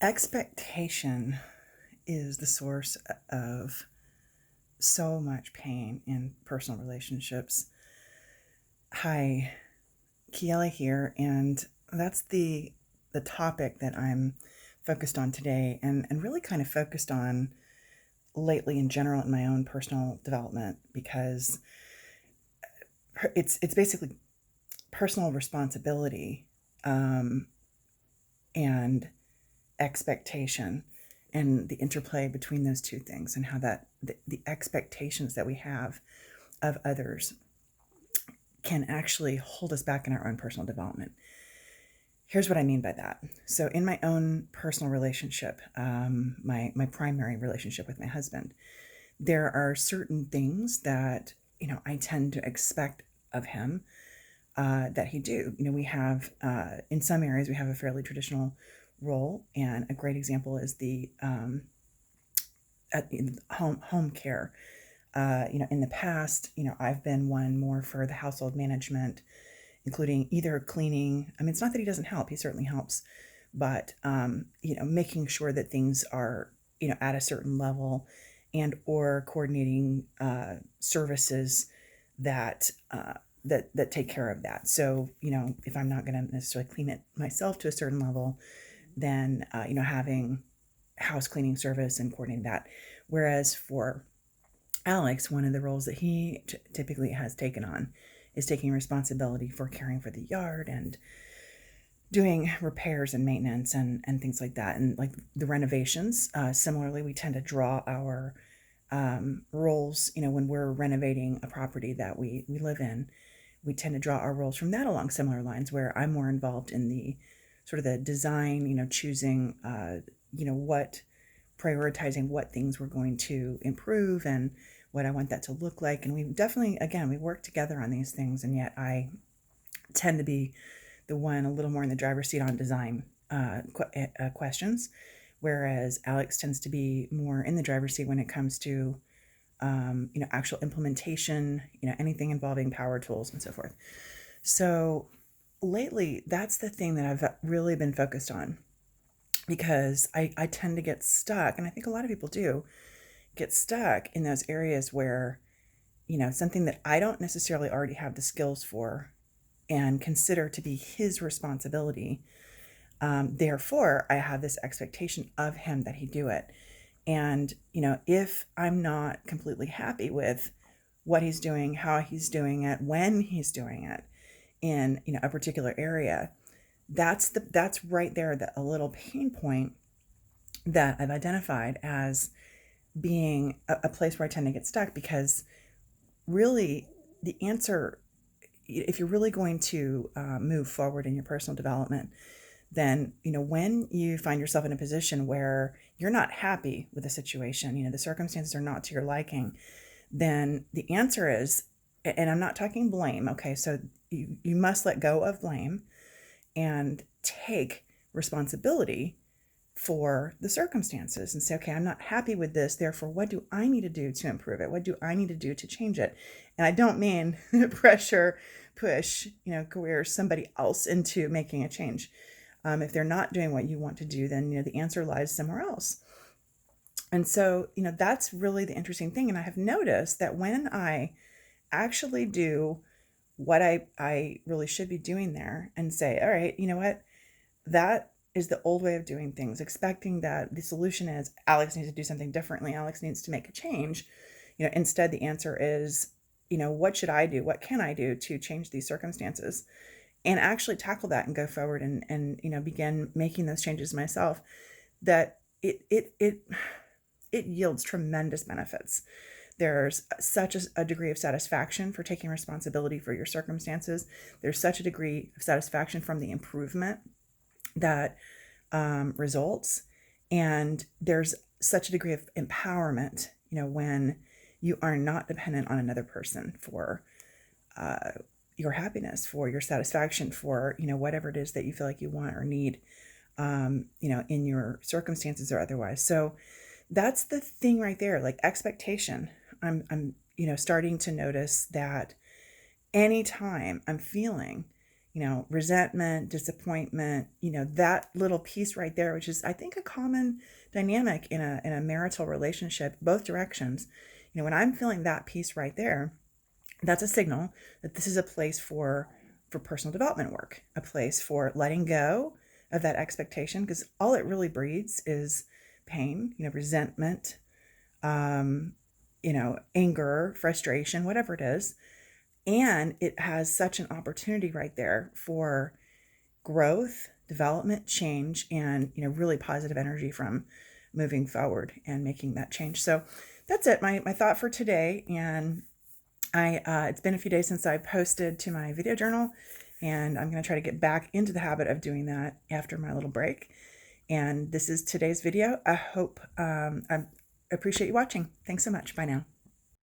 Expectation is the source of so much pain in personal relationships. Hi, Kiela here, and that's the topic that I'm focused on today and really kind of focused on lately in general in my own personal development because it's basically personal responsibility um, and expectation and the interplay between those two things and how that the expectations that we have of others can actually hold us back in our own personal development. Here's what I mean by that. So in my own personal relationship, my primary relationship with my husband, there are certain things that I tend to expect of him that he do. We have in some areas we have a fairly traditional role, and a great example is the home care. In the past, I've been one more for the household management, including either cleaning. I mean, it's not that he doesn't help; he certainly helps, but making sure that things are at a certain level, and or coordinating services that that take care of that. So if I'm not going to necessarily clean it myself to a certain level, then having house cleaning service and coordinating that. Whereas for Alex, one of the roles that he typically has taken on is taking responsibility for caring for the yard and doing repairs and maintenance and things like that, and like the renovations. Similarly, we tend to draw our roles, when we're renovating a property that we live in. We tend to draw our roles from that along similar lines, where I'm more involved in the sort of the design, choosing, what prioritizing what things we're going to improve and what I want that to look like. And we definitely, again, we work together on these things, and yet I tend to be the one a little more in the driver's seat on design questions, whereas Alex tends to be more in the driver's seat when it comes to actual implementation, anything involving power tools and so forth. So lately, that's the thing that I've really been focused on, because I tend to get stuck, and I think a lot of people do get stuck in those areas where, something that I don't necessarily already have the skills for and consider to be his responsibility. Therefore, I have this expectation of him that he do it. And, if I'm not completely happy with what he's doing, how he's doing it, when he's doing it in, a particular area, that's right there, that a little pain point that I've identified as being a place where I tend to get stuck. Because really the answer, if you're really going to move forward in your personal development, then when you find yourself in a position where you're not happy with the situation, the circumstances are not to your liking, then the answer is, and I'm not talking blame, okay, so you must let go of blame and take responsibility for the circumstances and say, okay, I'm not happy with this, therefore what do I need to do to improve it? What do I need to do to change it? And I don't mean pressure, push, coerce somebody else into making a change. If they're not doing what you want to do, then the answer lies somewhere else. And so that's really the interesting thing. And I have noticed that when I actually do what I really should be doing there and say, all right, you know what, that is the old way of doing things, expecting that the solution is Alex needs to do something differently, Alex needs to make a change. Instead the answer is, what should I do, what can I do to change these circumstances, and actually tackle that and go forward and begin making those changes myself. That it yields tremendous benefits. There's such a degree of satisfaction for taking responsibility for your circumstances. There's such a degree of satisfaction from the improvement that results. And there's such a degree of empowerment, when you are not dependent on another person for your happiness, for your satisfaction, for, whatever it is that you feel like you want or need, in your circumstances or otherwise. So that's the thing right there, like expectation. I'm starting to notice that anytime I'm feeling, resentment, disappointment, that little piece right there, which is, I think, a common dynamic in a marital relationship, both directions. When I'm feeling that piece right there, that's a signal that this is a place for personal development work, a place for letting go of that expectation, because all it really breeds is pain, resentment, anger, frustration, whatever it is. And it has such an opportunity right there for growth, development, change, and, really positive energy from moving forward and making that change. So that's it, my thought for today. And it's been a few days since I posted to my video journal, and I'm going to try to get back into the habit of doing that after my little break. And this is today's video. I hope I appreciate you watching. Thanks so much. Bye now.